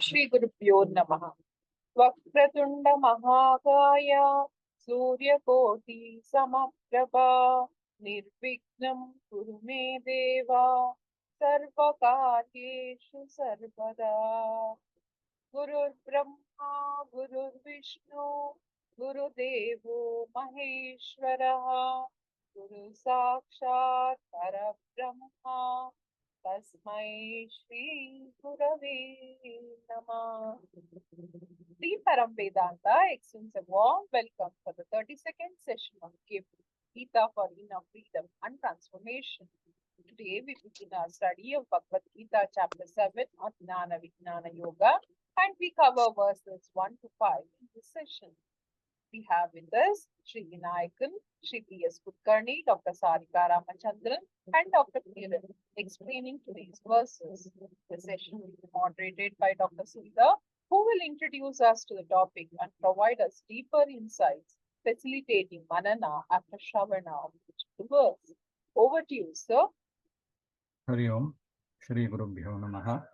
Shri Gurubhyo Namaha. Vakratunda Mahakaya Surya Koti Samaprabha Nirvignam Kuru Me Deva Sarvakaryeshu Sarvada. Gurur Brahma Gurur Vishnu Guru Devo Maheshwara Guru Sakshat Parabrahma Tasmai Shri Gurave Namah. Team Param Vedanta extends a warm welcome for the 32nd session of Gita for Inner Freedom and Transformation. Today we begin our study of Bhagavad Gita chapter 7 on Jnana Vijnana Yoga, and we cover verses 1 to 5 in this session. We have with us Sri Vinayakan, Sri P.S. Kutkarni, Dr. Sarika Ramachandran, and Dr. Kiran explaining today's verses. The session will be moderated by Dr. Sudha, who will introduce us to the topic and provide us deeper insights, facilitating manana after Shravana of each verse. Over to you, sir. Hari Om, Shri Gurubhyo Namaha.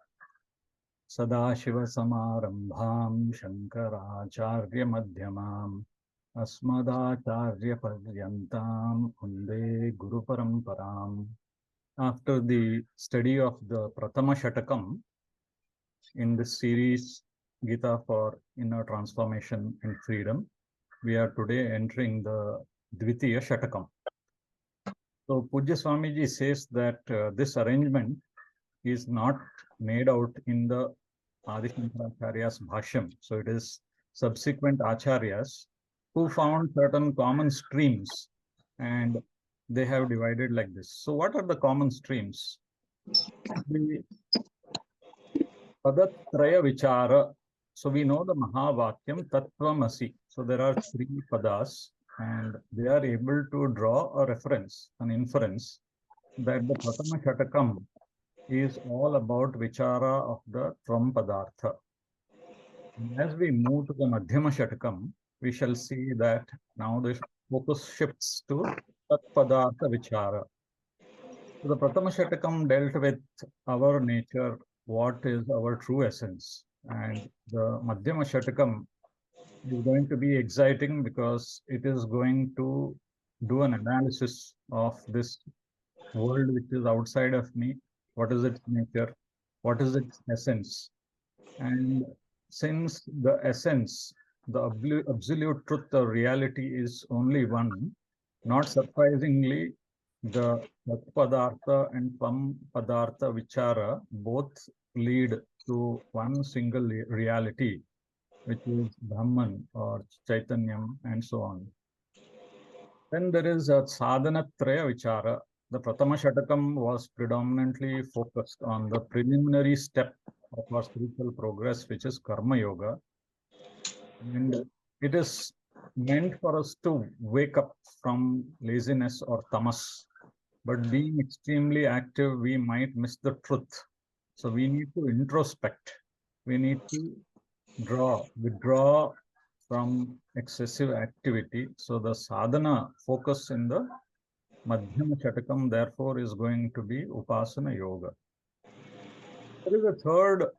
Sadashiva-samarambham Shankaracharya-madhyamam Asmadacharya-paryantam Unde Guru-paramparam. After the study of the Pratama Shatakam in this series, Gita for Inner Transformation and Freedom, we are today entering the Dvitiya Shatakam. So Pujya Swamiji says that this arrangement is not made out in the Adi Shankaracharya's Bhashyam. So it is subsequent Acharyas who found certain common streams and they have divided like this. So what are the common streams? The Padatraya Vichara. So we know the Mahavakyam Tattvamasi. So there are 3 padas and they are able to draw a reference, an inference that the Pratama Shatakam is all about Vichara of the Tvam Padartha. As we move to the Madhyama Shatakam, we shall see that now the focus shifts to Tat Padartha Vichara. So the Pratama Shatakam dealt with our nature, what is our true essence. And the Madhyama Shatakam is going to be exciting because it is going to do an analysis of this world which is outside of me. What is its nature? What is its essence? And since the essence, the absolute truth, the reality is only one, not surprisingly, the Tat Padartha and Tvam Padartha Vichara both lead to one single reality, which is Brahman or Chaitanyam and so on. Then there is a Sadhanatraya Vichara. The Pratama Shatakam was predominantly focused on the preliminary step of our spiritual progress, which is Karma Yoga. And it is meant for us to wake up from laziness or tamas. But being extremely active, we might miss the truth. So we need to introspect. We need to withdraw from excessive activity. So the sadhana focus in the Madhyama Shatakam, therefore, is going to be Upasana Yoga. There is a third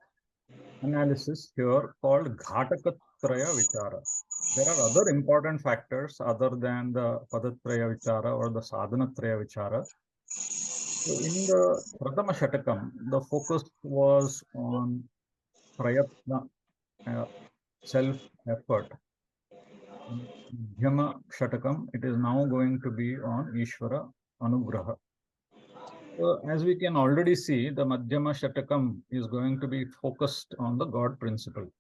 analysis here called Ghatakatraya Vichara. There are other important factors other than the Padatraya Vichara or the Sadhanatraya Vichara. So in the Pratama Shatakam, the focus was on Prayatna, self-effort. Madhyama Shatakam, it is now going to be on Ishvara Anugraha. So as we can already see, the Madhyama Shatakam is going to be focused on the God principle.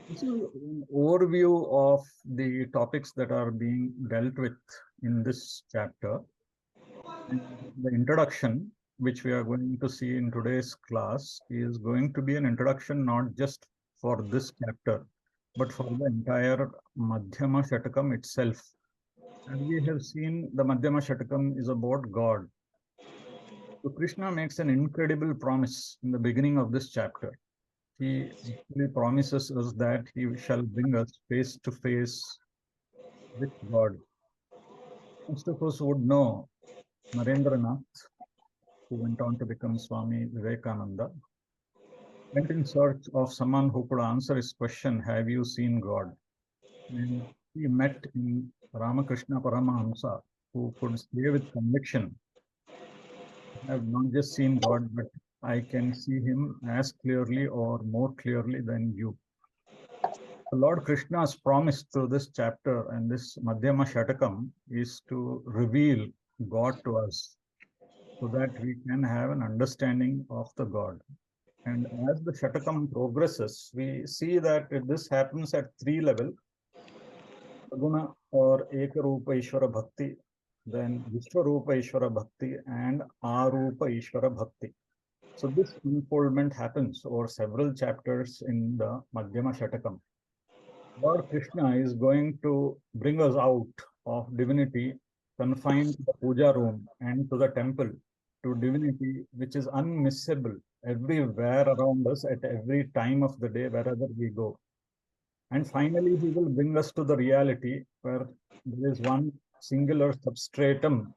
This is an overview of the topics that are being dealt with in this chapter. And the introduction, which we are going to see in today's class, is going to be an introduction not just for this chapter, but for the entire Madhyama Shatakam itself. And we have seen the Madhyama Shatakam is about God. So Krishna makes an incredible promise in the beginning of this chapter. He actually promises us that he shall bring us face to face with God. Most of us would know Narendranath, who went on to become Swami Vivekananda. went in search of someone who could answer his question, have you seen God? And he met in Ramakrishna Paramahamsa, who could say with conviction, I have not just seen God, but I can see him as clearly or more clearly than you. The Lord Krishna's promise through this chapter and this Madhyama Shatakam is to reveal God to us so that we can have an understanding of the God. And as the Shatakam progresses, we see that this happens at three levels: Saguna or Ekarupa Ishvara Bhakti, then Vishwarupa Ishvara Bhakti, and Arupa Ishvara Bhakti. So this unfoldment happens over several chapters in the Madhyama Shatakam. Lord Krishna is going to bring us out of divinity confined to the puja room and to the temple, to divinity which is unmissable everywhere around us at every time of the day, wherever we go. And finally, he will bring us to the reality where there is one singular substratum,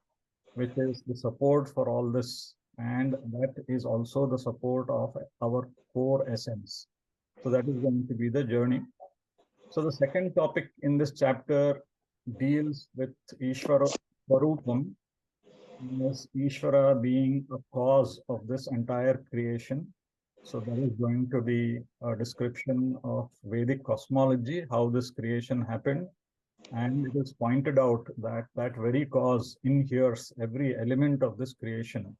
which is the support for all this. And that is also the support of our core essence. So that is going to be the journey. So the second topic in this chapter deals with Ishvara Swarupam, as Ishvara being a cause of this entire creation. So there is going to be a description of Vedic cosmology, how this creation happened. And it is pointed out that that very cause inheres every element of this creation.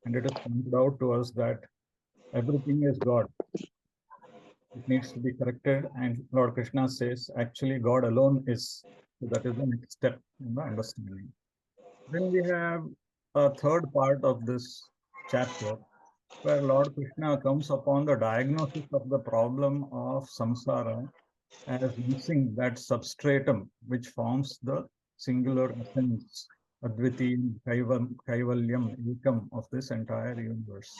And it is pointed out to us that everything is God. It needs to be corrected. And Lord Krishna says, actually, God alone is. So that is the next step in the understanding. Then we have a third part of this chapter where Lord Krishna comes upon the diagnosis of the problem of samsara as missing that substratum which forms the singular essence, Advitiyam, Kaivalyam, Ekam of this entire universe.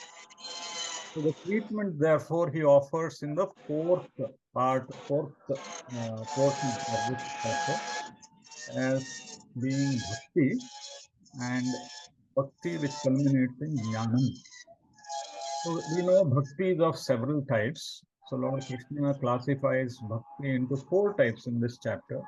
So the treatment, therefore, he offers in the fourth portion of this chapter as being bhakti, and bhakti which culminates in jnanam. So we know bhakti is of several types. So Lord Krishna classifies bhakti into four types in this chapter.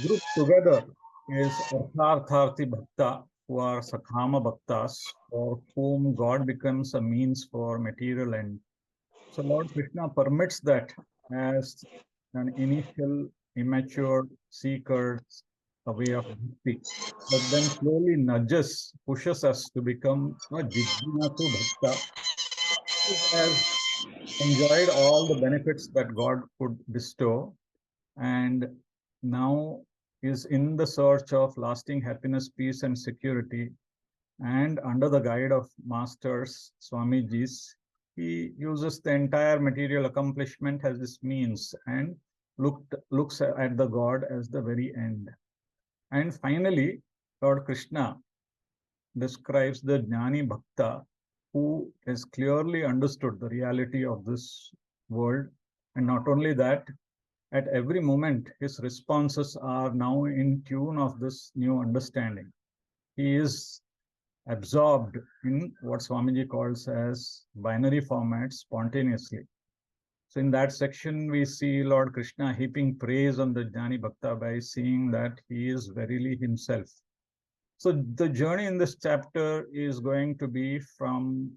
Grouped together is Arthartharthi Bhakta, who are Sakhama Bhaktas, for whom God becomes a means for material end. So Lord Krishna permits that as an initial immature seekers a way of bhakti, but then slowly nudges, pushes us to become a Jijnatu Bhakta, who has enjoyed all the benefits that God could bestow and now is in the search of lasting happiness, peace, and security. And under the guide of masters, Swamijis, he uses the entire material accomplishment as this means and looks at the God as the very end. And finally, Lord Krishna describes the Jnani Bhakta who has clearly understood the reality of this world. And not only that, at every moment, his responses are now in tune of this new understanding. He is absorbed in what Swamiji calls as binary format spontaneously. So in that section, we see Lord Krishna heaping praise on the Jnani Bhakta by saying that he is verily himself. So the journey in this chapter is going to be from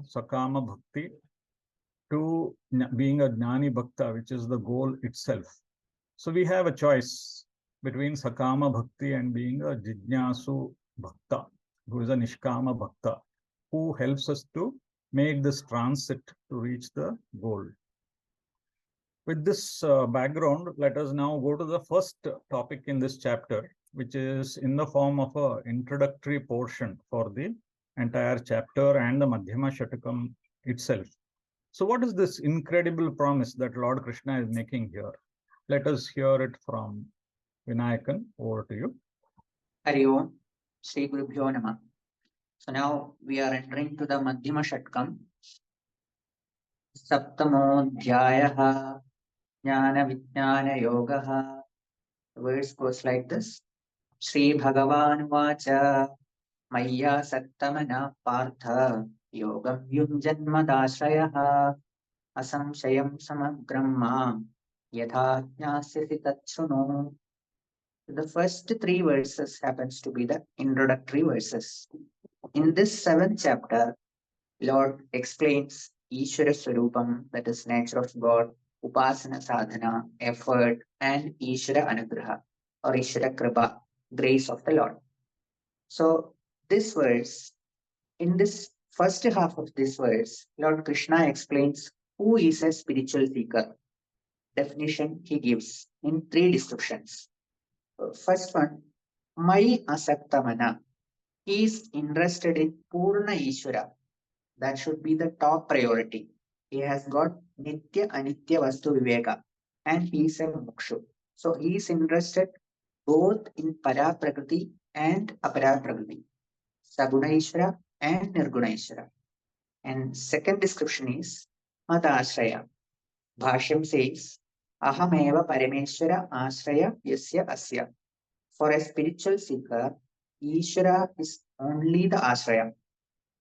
Sakama Bhakti to being a Jnani Bhakta, which is the goal itself. So we have a choice between Sakama Bhakti and being a Jijnasu Bhakta, who is a Nishkama Bhakta, who helps us to make this transit to reach the goal. With this background, let us now go to the first topic in this chapter, which is in the form of an introductory portion for the entire chapter and the Madhyama Shatakam itself. So what is this incredible promise that Lord Krishna is making here? Let us hear it from Vinayakan. Over to you. Hari Om, Sri Gurubhyo Namah. So now we are entering to the Madhyama Shatkam. Saptamodhyayaha Jnana Vijnana Yogaha. The words goes like this. Sri Bhagavan Vacha Maya Sattamana Partha Yogam yunjanmadashrayah asamshayam samagram mam yatha jnasyasi tatshruno. The first three verses happens to be the introductory verses. In this seventh chapter, Lord explains Ishvara Swarupam, that is nature of God, Upasana Sadhana, effort, and Ishvara Anugraha or Ishvara Kripa, grace of the Lord. So this verse, in this first half of this verse, Lord Krishna explains who is a spiritual seeker. Definition he gives in three descriptions. First one, Mai Asaktamana. He is interested in Purna Ishvara. That should be the top priority. He has got Nitya Anitya Vastu Viveka and he is a Mukshu. So he is interested both in Para Prakriti and Apara Prakriti, Saguna Ishvara and Nirguna Ishvara. And second description is Mata Ashraya. Bhashyam says, Ahameva Parameshwara Ashraya Yasya Asya. For a spiritual seeker, Ishvara is only the Ashraya.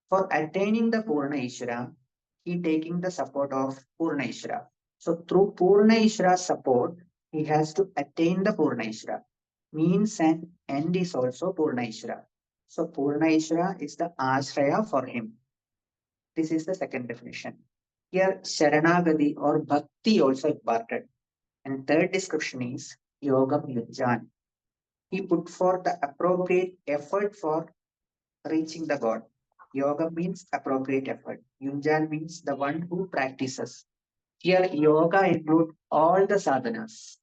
For attaining the Purna Ishvara, he taking the support of Purna Ishvara. So through Purna Ishvara support, he has to attain the Purna Ishvara. Means and end is also Purna Ishvara. So Purna Ishvara is the Ashraya for him. This is the second definition. Here Sharanagati or Bhakti also imparted. And third description is Yogam Yujjan. He put forth the appropriate effort for reaching the God. Yoga means appropriate effort. Yunjan means the one who practices. Here, yoga includes all the sadhanas.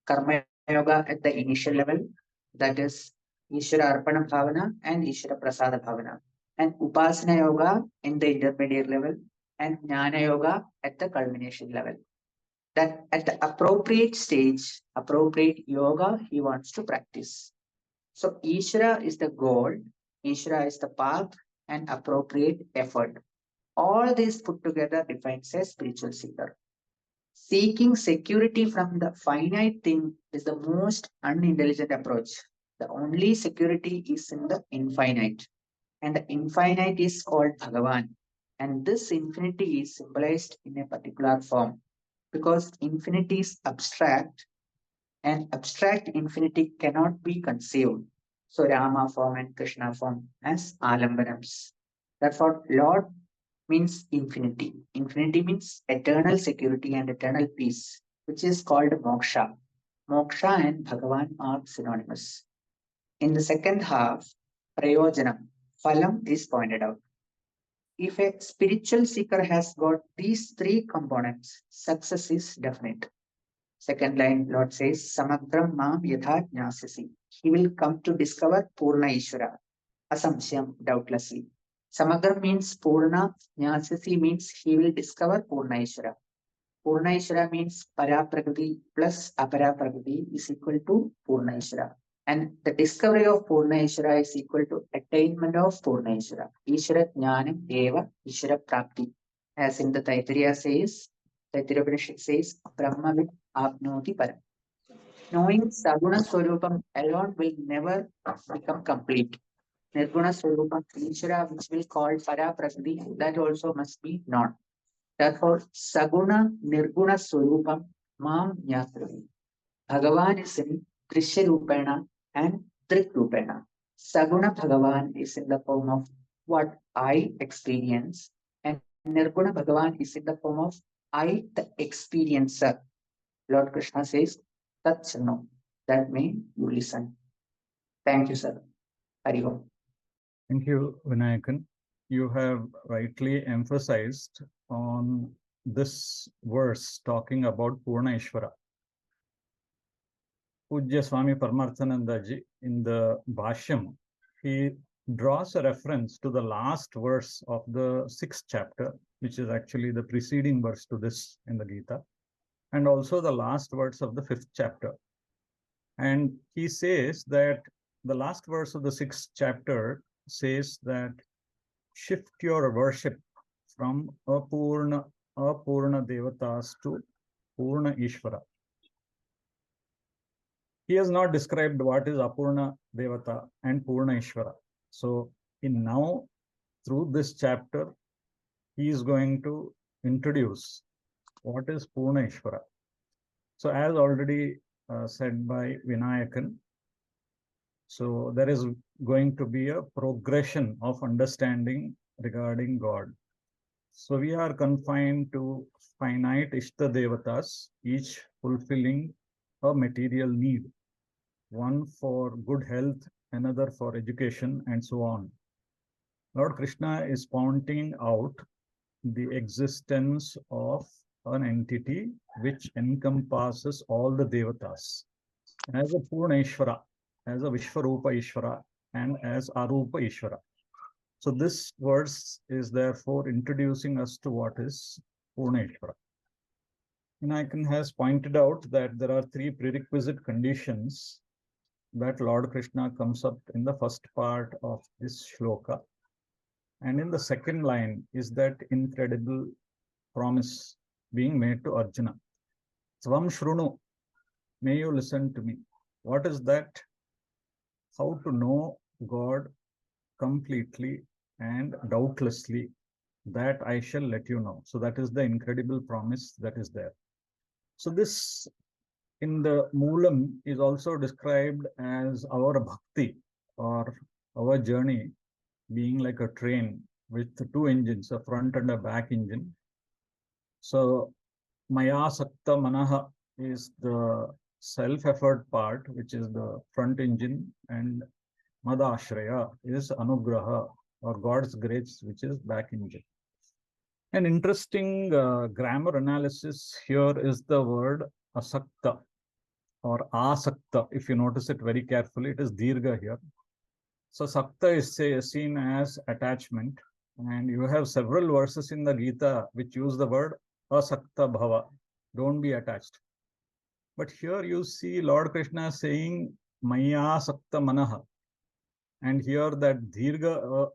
Karma yoga at the initial level, that is Ishvara Arpana Bhavana and Ishvara Prasada Bhavana. And Upasana yoga in the intermediate level and Jnana yoga at the culmination level. That at the appropriate stage, appropriate yoga he wants to practice. So Ishvara is the goal, Ishvara is the path and appropriate effort. All this put together defines a spiritual seeker. Seeking security from the finite thing is the most unintelligent approach. The only security is in the infinite, and the infinite is called Bhagavan. And this infinity is symbolized in a particular form because infinity is abstract and abstract infinity cannot be conceived. So Rama form and Krishna form as alambanams. Therefore, Lord means infinity. Infinity means eternal security and eternal peace, which is called moksha. Moksha and Bhagavan are synonymous. In the second half, prayojanam, phalam is pointed out. If a spiritual seeker has got these three components, success is definite. Second line, Lord says, Samagram Mam Yatha Jnasasi. He will come to discover Purna Ishvara. Asamshyam, doubtlessly. Samagram means Purna, Jnasasi means he will discover Purna Ishvara. Purna Ishvara means Paraprakriti plus Aparaprakriti is equal to Purna Ishvara. And the discovery of Purna Ishvara is equal to attainment of Purna Ishvara. Ishvara Jnanam Eva Ishvara Prapti. As in the Taittiriya says, Taittiriya Upanishad says, Brahmavid Apnoti Param. Knowing Saguna Swarupam alone will never become complete. Nirguna Swarupam, Ishvara, which will call Para Prakriti, that also must be known. Therefore, Saguna Nirguna Swarupam Mam Jnasrami. Bhagavan is in Drishya Rupena and Trik Rupena. Saguna Bhagavan is in the form of what I experience, and Nirguna Bhagavan is in the form of I, the experiencer. Lord Krishna says, Tat no. That means you listen. Thank you, sir. Hari Om. Thank you, Vinayakan. You have rightly emphasized on this verse talking about Purna Ishvara. Pujya Swami Paramarthanandaji in the Bhashyam, he draws a reference to the last verse of the 6th chapter, which is actually the preceding verse to this in the Gita, and also the last verse of the 5th chapter. And he says that the last verse of the 6th chapter says that shift your worship from Apurna Devatas to Purna Ishvara. He has not described what is Apurna Devata and Purna Ishvara. So in now, through this chapter, he is going to introduce what is Purna Ishvara. So as already said by Vinayakan, so there is going to be a progression of understanding regarding God. So we are confined to finite Ishta Devatas, each fulfilling a material need, one for good health, another for education, and so on. Lord Krishna is pointing out the existence of an entity which encompasses all the Devatas as a Purna Ishvara, as a Vishwarupa Ishvara, and as Arupa Ishvara. So this verse is therefore introducing us to what is Purna Ishvara. Vinayakan has pointed out that there are three prerequisite conditions that Lord Krishna comes up in the first part of this shloka. And in the second line is that incredible promise being made to Arjuna. Svam Shrunu, may you listen to me. What is that? How to know God completely and doubtlessly, that I shall let you know. So that is the incredible promise that is there. So this in the Moolam is also described as our bhakti or our journey being like a train with two engines, a front and a back engine. So Maya Sakta Manaha is the self-effort part, which is the front engine, and Madashraya is Anugraha or God's grace, which is back engine. An interesting grammar analysis here is the word asakta or asakta. If you notice it very carefully, it is dirgha here. So sakta is seen as attachment, and you have several verses in the Gita which use the word asakta bhava. Don't be attached. But here you see Lord Krishna saying maya sakta manaha, and here that dirgha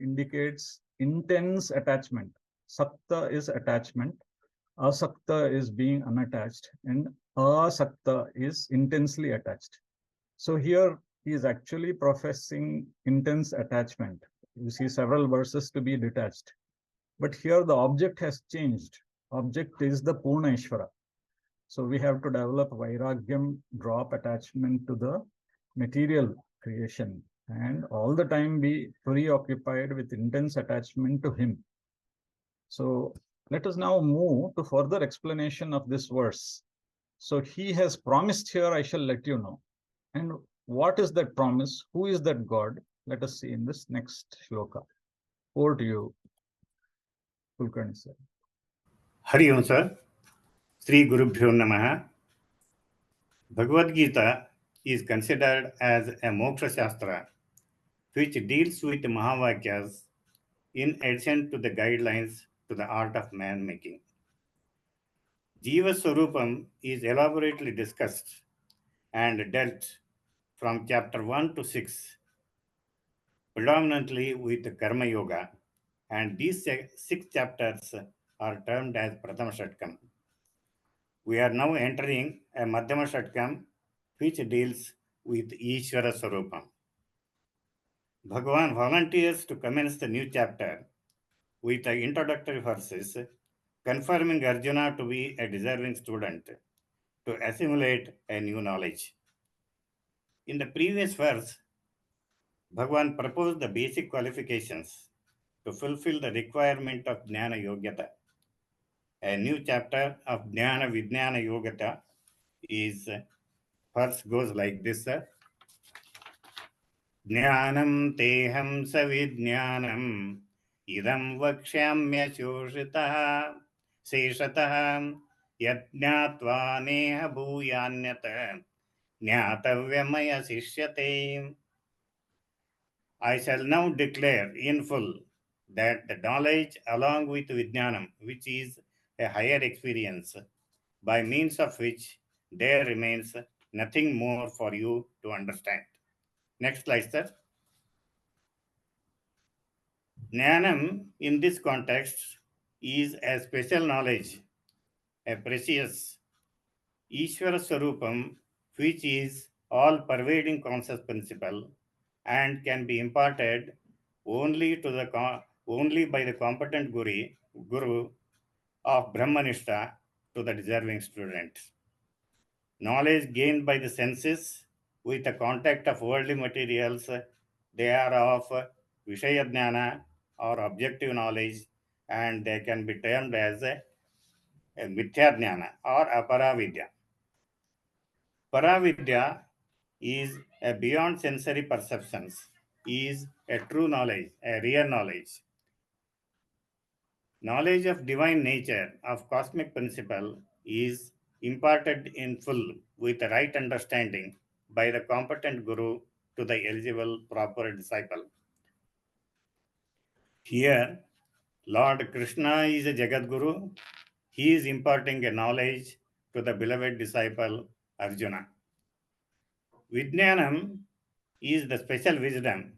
indicates intense attachment. Sakta is attachment, asakta is being unattached, and asakta is intensely attached. So here he is actually professing intense attachment. You see several verses to be detached. But here the object has changed. Object is the Purna Ishvara. So we have to develop Vairagyam, drop attachment to the material creation, and all the time be preoccupied with intense attachment to him. So let us now move to further explanation of this verse. So he has promised here, I shall let you know. And what is that promise? Who is that God? Let us see in this next shloka. Over to you, Kulkarni sir. Hari Om sir. Sri Gurubhyo Namaha. Bhagavad Gita is considered as a moksha shastra which deals with Mahavakyas in addition to the guidelines to the art of man making. Jiva Swarupam is elaborately discussed and dealt from chapter 1 to 6, predominantly with Karma Yoga, and these 6 chapters are termed as Prathama Shatkam. We are now entering a Madhyama Shatkam which deals with Ishvara Swarupam. Bhagavan volunteers to commence the new chapter with the introductory verses, confirming Arjuna to be a deserving student to assimilate a new knowledge. In the previous verse, Bhagavan proposed the basic qualifications to fulfill the requirement of Jnana Yogyata. A new chapter of Jnana Vijnana Yogyata is verse goes like this. Jnanam teham savidnyanam idam vakshamyashoshritaha seshataha yajnatva neha bhuyanyata jnatavyamaya sishyate. I shall now declare in full that the knowledge along with Vijnanam, which is a higher experience, by means of which there remains nothing more for you to understand. Next slide, sir. Jnanam in this context is a special knowledge, a precious Ishvara Swarupam, which is all-pervading conscious principle and can be imparted only to only by the competent guru of Brahmanishta to the deserving student. Knowledge gained by the senses with the contact of worldly materials, they are of Vishaya Jnana or objective knowledge, and they can be termed as a Mithya Jnana or Aparavidya. Paravidya is a beyond sensory perceptions, is a true knowledge, a real knowledge. Knowledge of divine nature, of cosmic principle, is imparted in full with the right understanding by the competent guru to the eligible proper disciple. Here, Lord Krishna is a Jagat Guru. He is imparting a knowledge to the beloved disciple Arjuna. Vijnanam is the special wisdom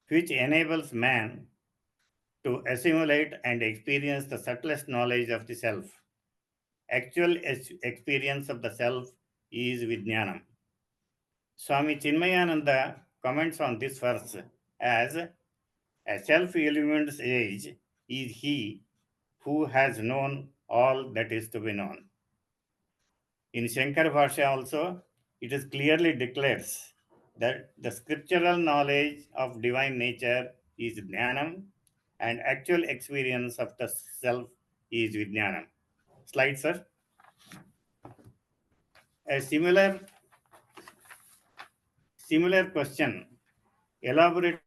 which enables man to assimilate and experience the subtlest knowledge of the self. Actual experience of the self is Vijnanam. Swami Chinmayananda comments on this verse as a self-illumined sage is he who has known all that is to be known. In Shankar Bhashya also, it is clearly declares that the scriptural knowledge of divine nature is Jnanam and actual experience of the self is Vijnanam. Slide, sir. A similar question elaborated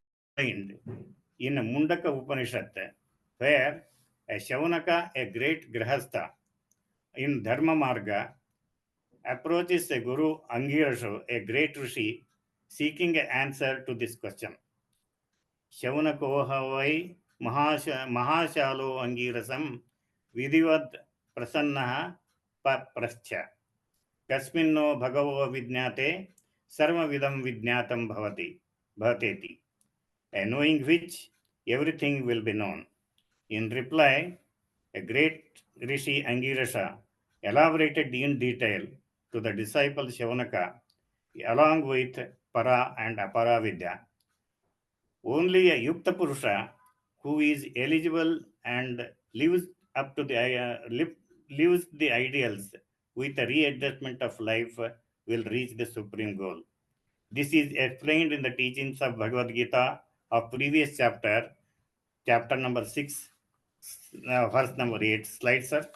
in Mundaka Upanishad, where a Shaunaka, a great Grahastha in Dharma Marga, approaches a Guru Angirashu, a great Rishi, seeking an answer to this question. Shaunakoha vai Mahashalo Angirasam Vidivad Prasannaha Paprascha Kasminno Bhagavo Vijnate Sarvavidam Vijnatam Bhavateti, knowing which everything will be known. In reply, a great Rishi Angirasa elaborated in detail to the disciple Shaunaka along with Para and Apara Vidya. Only a Yukta Purusha who is eligible and lives up to lives the ideals with a readjustment of life will reach the supreme goal. This is explained in the teachings of Bhagavad Gita of previous chapter, chapter number 6, verse number 8. Slide, sir.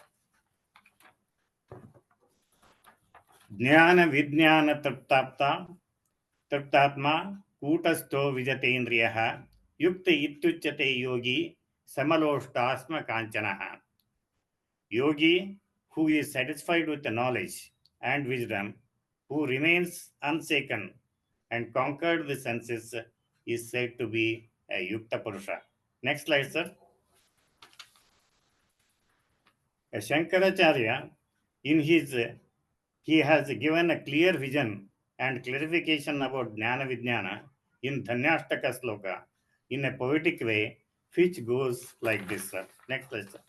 Jnana Vijnana Triptatma Kutasto Vijatendrayaha Yukta Ityuchate Yogi Samaloshtasma Kanchanaha. Yogi, who is satisfied with the knowledge and wisdom, who remains unshaken and conquered the senses, is said to be a Yukta Purusha. Next slide, sir. A Shankaracharya, he has given a clear vision and clarification about Jnana Vijnana in Dhanyashtaka Sloka in a poetic way, which goes like this, sir. Next slide, sir.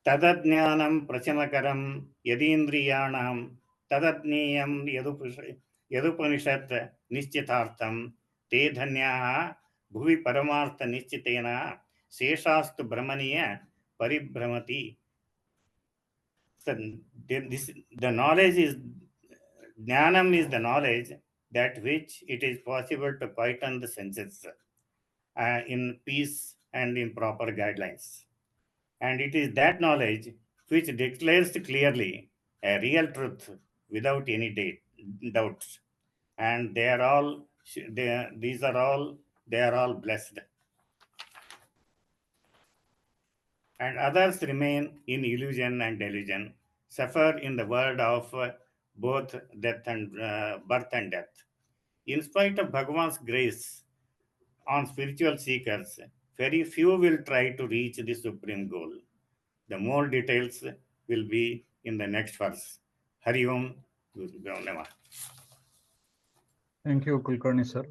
Tadajnanam prachamakaram yadindriyanam tadajniyam yadupanishat nischithartham te dhanyaha bhuvi paramartha nischitena seshastu brahmaniya paribhramati. So the knowledge is, Jnanam is the knowledge that which it is possible to quieten the senses in peace and in proper guidelines. And it is that knowledge which declares clearly a real truth without any doubts. And they are all blessed. And others remain in illusion and delusion, suffer in the world of both death and birth and death. In spite of Bhagavan's grace on spiritual seekers, very few will try to reach the supreme goal. The more details will be in the next verse. Hari Om. Thank you, Kulkarni sir,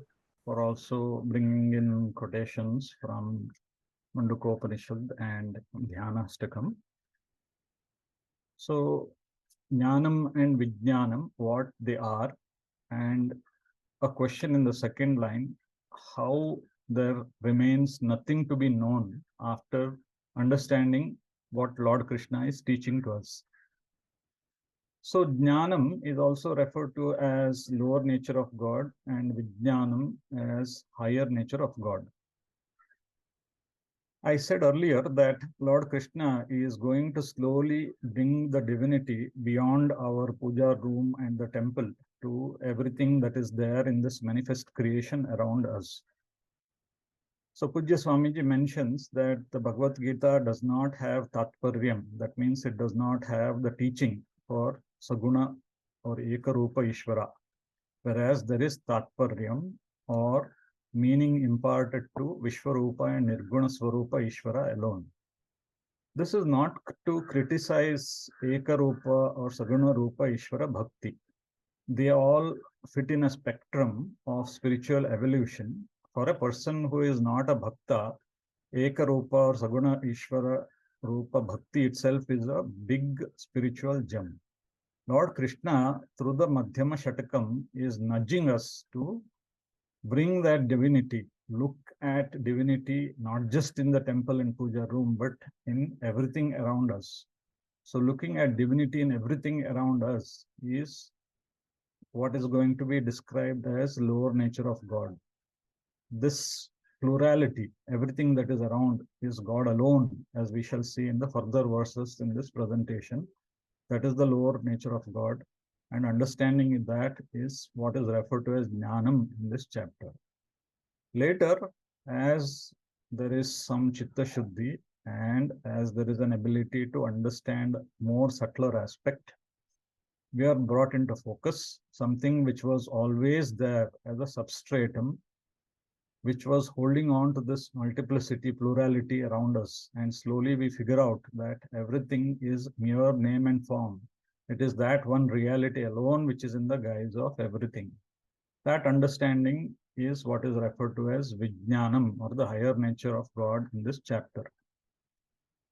for also bringing in quotations from Mundukopanishad and Dhyanastakam. So, Jnanam and Vijnanam, what they are, and a question in the second line, how there remains nothing to be known after understanding what Lord Krishna is teaching to us. So Jnanam is also referred to as lower nature of God and Vijnanam as higher nature of God. I said earlier that Lord Krishna is going to slowly bring the divinity beyond our puja room and the temple to everything that is there in this manifest creation around us. So Pujya Swamiji mentions that the Bhagavad Gita does not have Tatparyam. That means it does not have the teaching for Saguna or Ekarupa Ishvara, whereas there is Tatparyam or meaning imparted to Vishwarupa and Nirguna Swarupa Ishvara alone. This is not to criticize Ekarupa or Saguna Rupa Ishvara Bhakti. They all fit in a spectrum of spiritual evolution. For a person who is not a Bhakta, Ekarupa or Saguna Ishvara Rupa Bhakti itself is a big spiritual gem. Lord Krishna, through the Madhyama Shatakam, is nudging us to bring that divinity, look at divinity not just in the temple and puja room, but in everything around us. So looking at divinity in everything around us is what is going to be described as lower nature of God. This plurality, everything that is around is God alone, as we shall see in the further verses in this presentation. That is the lower nature of God. And understanding that is what is referred to as Jnanam in this chapter. Later, as there is some Chitta Shuddhi and as there is an ability to understand more subtler aspect, we are brought into focus, something which was always there as a substratum, which was holding on to this multiplicity, plurality around us. And slowly we figure out that everything is mere name and form. It is that one reality alone which is in the guise of everything. That understanding is what is referred to as Vijnanam, or the higher nature of God in this chapter.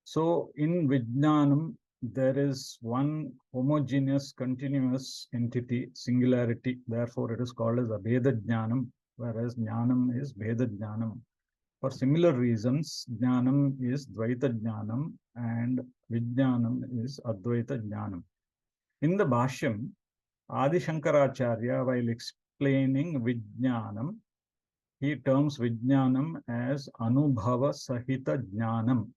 So in Vijnanam, there is one homogeneous, continuous entity, singularity. Therefore, it is called as Abheda Jnanam, whereas Jnanam is Bheda Jnanam. For similar reasons, Jnanam is Dvaita Jnanam and Vijnanam is Advaita Jnanam. In the Bhashyam, Adi Shankaracharya, while explaining Vijnanam, he terms Vijnanam as Anubhava Sahita Jnanam.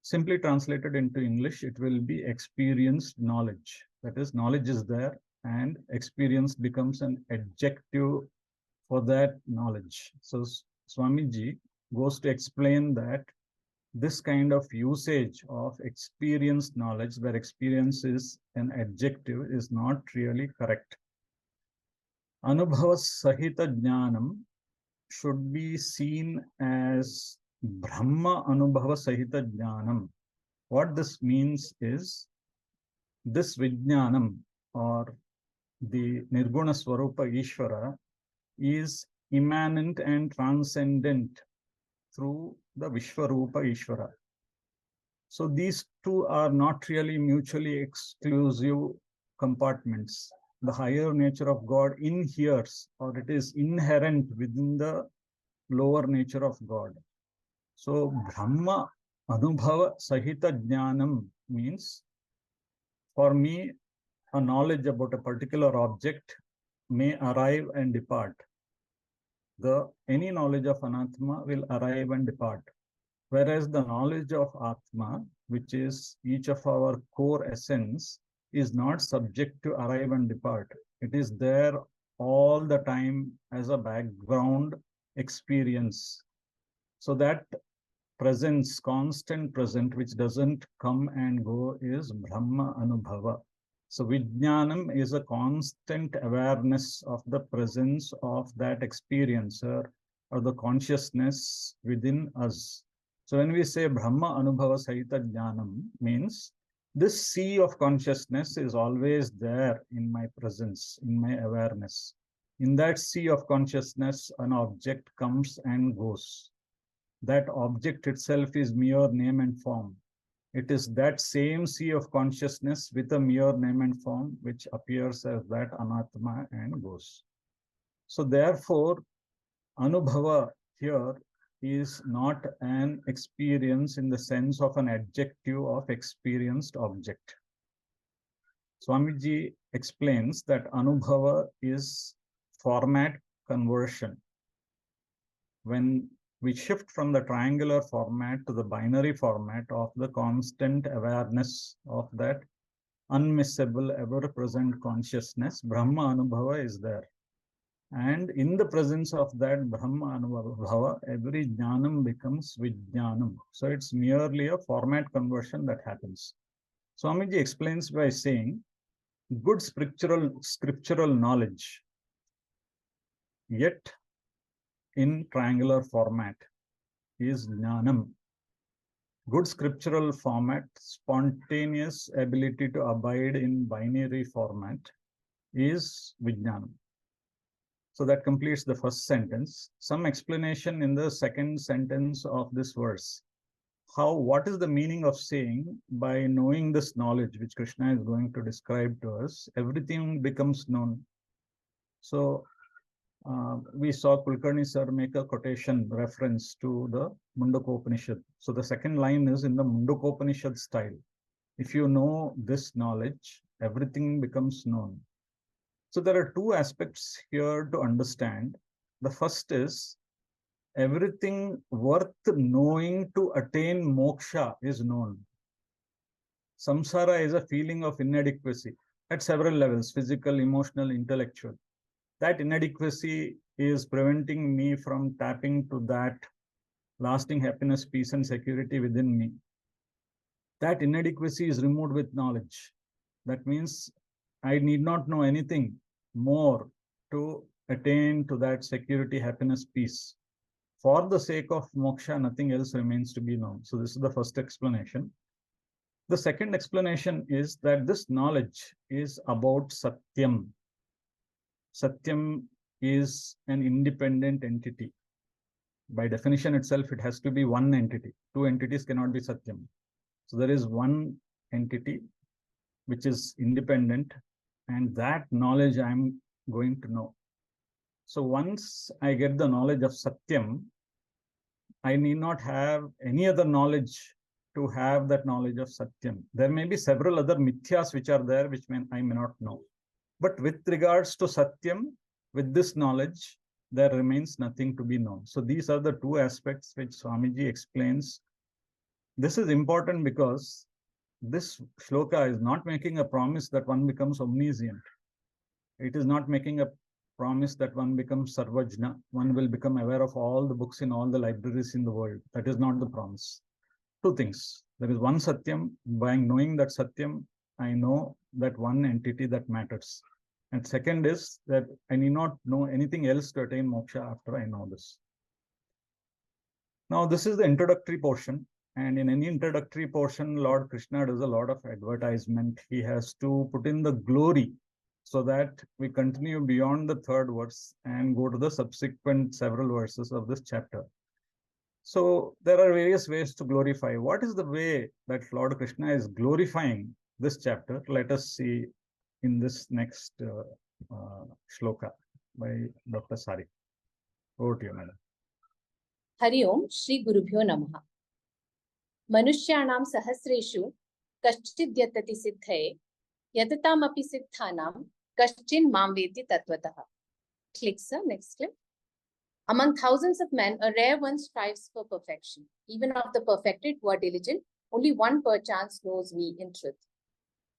Simply translated into English, it will be experienced knowledge. That is, knowledge is there and experience becomes an adjective for that knowledge. So Swamiji goes to explain that this kind of usage of experienced knowledge, where experience is an adjective, is not really correct. Anubhava Sahita Jnanam should be seen as Brahma Anubhava Sahita Jnanam. What this means is this Vijnanam or the Nirguna Swarupa Ishvara is immanent and transcendent through the Vishwarupa Ishvara. So these two are not really mutually exclusive compartments. The higher nature of God inheres, or it is inherent within the lower nature of God. So Brahma Anubhava Sahita Jnanam means, for me, a knowledge about a particular object may arrive and depart. Any knowledge of Anatma will arrive and depart. Whereas the knowledge of Atma, which is each of our core essence, is not subject to arrive and depart. It is there all the time as a background experience. So that presence, constant present, which doesn't come and go, is Brahma Anubhava. So Vijnanam is a constant awareness of the presence of that experiencer or the consciousness within us. So when we say Brahma Anubhava Sahita Jnanam, means this sea of consciousness is always there in my presence, in my awareness. In that sea of consciousness, an object comes and goes. That object itself is mere name and form. It is that same sea of consciousness with a mere name and form which appears as that Anatma and goes. So therefore, Anubhava here is not an experience in the sense of an adjective of experienced object. Swamiji explains that Anubhava is format conversion. When we shift from the triangular format to the binary format of the constant awareness of that unmissable, ever-present consciousness, Brahma Anubhava is there. And in the presence of that Brahma Anubhava, every jnanam becomes vijnanam. So it's merely a format conversion that happens. Swamiji explains by saying, good scriptural knowledge, yet in triangular format, is jnanam. Good scriptural format, spontaneous ability to abide in binary format, is vijnanam. So that completes the first sentence. Some explanation in the second sentence of this verse. What is the meaning of saying, by knowing this knowledge, which Krishna is going to describe to us, everything becomes known. So we saw Kulkarni sir make a quotation reference to the Mundakopanishad. So the second line is in the Mundakopanishad style. If you know this knowledge, everything becomes known. So there are two aspects here to understand. The first is, everything worth knowing to attain moksha is known. Samsara is a feeling of inadequacy at several levels, physical, emotional, intellectual. That inadequacy is preventing me from tapping to that lasting happiness, peace, and security within me. That inadequacy is removed with knowledge. That means I need not know anything more to attain to that security, happiness, peace. For the sake of moksha, nothing else remains to be known. So this is the first explanation. The second explanation is that this knowledge is about Satyam. Satyam is an independent entity. By definition itself, it has to be one entity. Two entities cannot be Satyam. So there is one entity which is independent, and that knowledge I'm going to know. So once I get the knowledge of Satyam, I need not have any other knowledge to have that knowledge of Satyam. There may be several other mithyas which are there, which I may not know. But with regards to Satyam, with this knowledge, there remains nothing to be known. So these are the two aspects which Swamiji explains. This is important because this shloka is not making a promise that one becomes omniscient. It is not making a promise that one becomes sarvajna, one will become aware of all the books in all the libraries in the world. That is not the promise. Two things. There is one Satyam. By knowing that Satyam, I know that one entity that matters. And second is that I need not know anything else to attain moksha after I know this. Now, this is the introductory portion. And in any introductory portion, Lord Krishna does a lot of advertisement. He has to put in the glory so that we continue beyond the third verse and go to the subsequent several verses of this chapter. So there are various ways to glorify. What is the way that Lord Krishna is glorifying this chapter? Let us see in this next shloka by Dr. Sari. Over to you, madam. Hari Om, Shri Gurubhyo Namaha. Manushyanam sahasreshu kaschid yatati siddhaye yatatam api siddhanam kaschin mam vedi tattvataha. Click, sir. Next clip. Among thousands of men, a rare one strives for perfection. Even of the perfected who are diligent, only one perchance knows me in truth.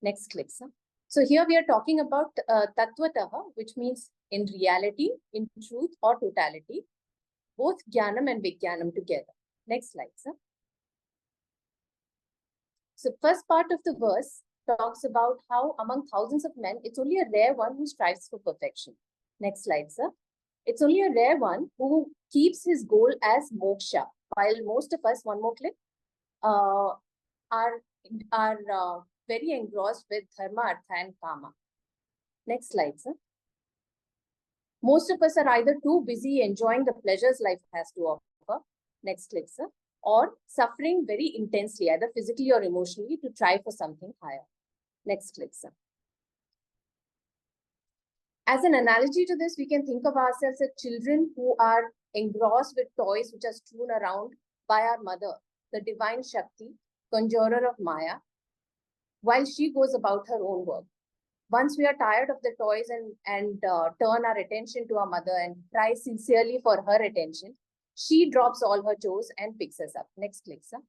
Next click, sir. So here we are talking about tattvataha, which means in reality, in truth or totality, both jnanam and vijnanam together. Next slide, sir. So first part of the verse talks about how among thousands of men, it's only a rare one who strives for perfection. Next slide, sir. It's only a rare one who keeps his goal as moksha, while most of us, one more clip, are very engrossed with dharma, artha, and kama. Next slide, sir. Most of us are either too busy enjoying the pleasures life has to offer. Next clip, sir. Or suffering very intensely, either physically or emotionally, to try for something higher. Next clip, sir. As an analogy to this, we can think of ourselves as children who are engrossed with toys which are strewn around by our mother, the divine Shakti, conjurer of Maya, while she goes about her own work. Once we are tired of the toys and turn our attention to our mother and cry sincerely for her attention, she drops all her chores and picks us up. Next click, sir.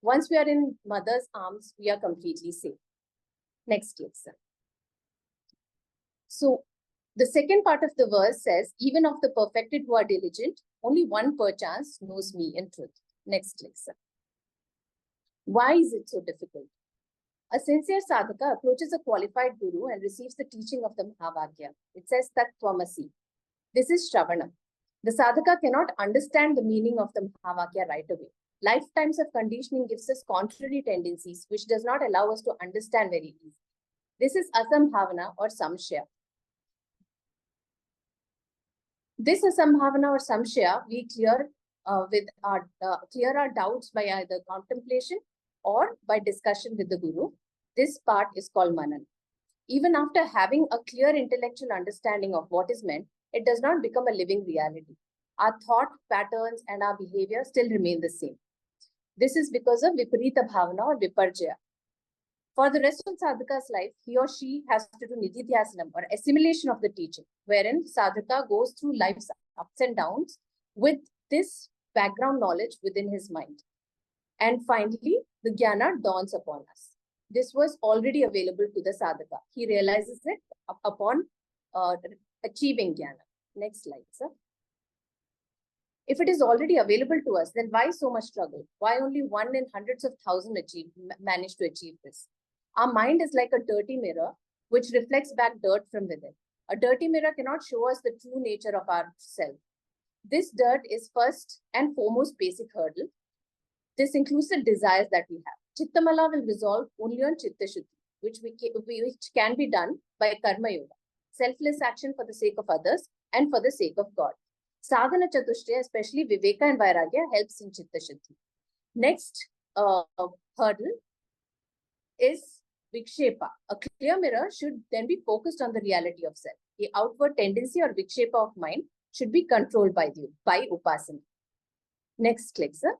Once we are in mother's arms, we are completely safe. Next click, sir. So the second part of the verse says, even of the perfected who are diligent, only one perchance knows me in truth. Next click, sir. Why is it so difficult? A sincere sadhaka approaches a qualified guru and receives the teaching of the Mahavakya. It says Tat Tvamasi. This is Shravana. The sadhaka cannot understand the meaning of the Mahavakya right away. Lifetimes of conditioning gives us contrary tendencies, which does not allow us to understand very easily. This is asambhavana or samshaya. This asambhavana or samshaya we clear our doubts by either contemplation or by discussion with the guru. This part is called manan. Even after having a clear intellectual understanding of what is meant, it does not become a living reality. Our thought patterns and our behavior still remain the same. This is because of viparita bhavana or viparjaya. For the rest of sadhaka's life, he or she has to do nididhyasanam or assimilation of the teaching, wherein sadhaka goes through life's ups and downs with this background knowledge within his mind. And finally, the jnana dawns upon us. This was already available to the sadhaka. He realizes it upon achieving jnana. Next slide, sir. If it is already available to us, then why so much struggle? Why only one in hundreds of thousands manage to achieve this? Our mind is like a dirty mirror which reflects back dirt from within. A dirty mirror cannot show us the true nature of our self. This dirt is first and foremost basic hurdle. This includes the desires that we have. Chittamala will resolve only on Chitta Shuddhi, which can be done by Karma Yoga, selfless action for the sake of others and for the sake of God. Sadhana Chatushtaya, especially Viveka and Vairagya, helps in Chitta Shuddhi. Next hurdle is Vikshepa. A clear mirror should then be focused on the reality of self. The outward tendency or Vikshepa of mind should be controlled by Upasana. Next click, sir.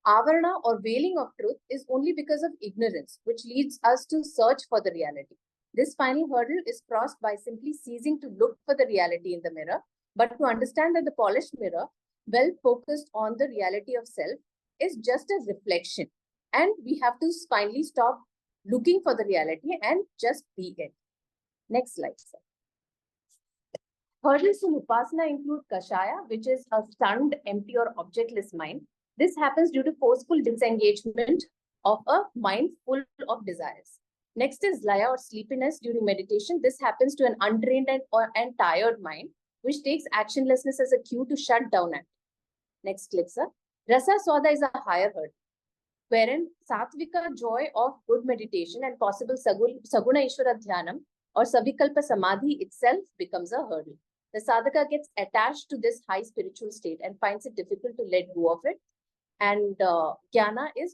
Avarana or veiling of truth is only because of ignorance, which leads us to search for the reality. This final hurdle is crossed by simply ceasing to look for the reality in the mirror, but to understand that the polished mirror, well focused on the reality of self, is just a reflection. And we have to finally stop looking for the reality and just be it. Next slide, sir. Hurdles in Upasana include Kashaya, which is a stunned, empty or objectless mind. This happens due to forceful disengagement of a mind full of desires. Next is Laya or sleepiness during meditation. This happens to an untrained and tired mind, which takes actionlessness as a cue to shut down at. Next click, sir. Rasa Swada is a higher hurdle, wherein Satvika joy of good meditation and possible Saguna Ishvara Dhyanam or Savikalpa Samadhi itself becomes a hurdle. The sadhaka gets attached to this high spiritual state and finds it difficult to let go of it. And jnana is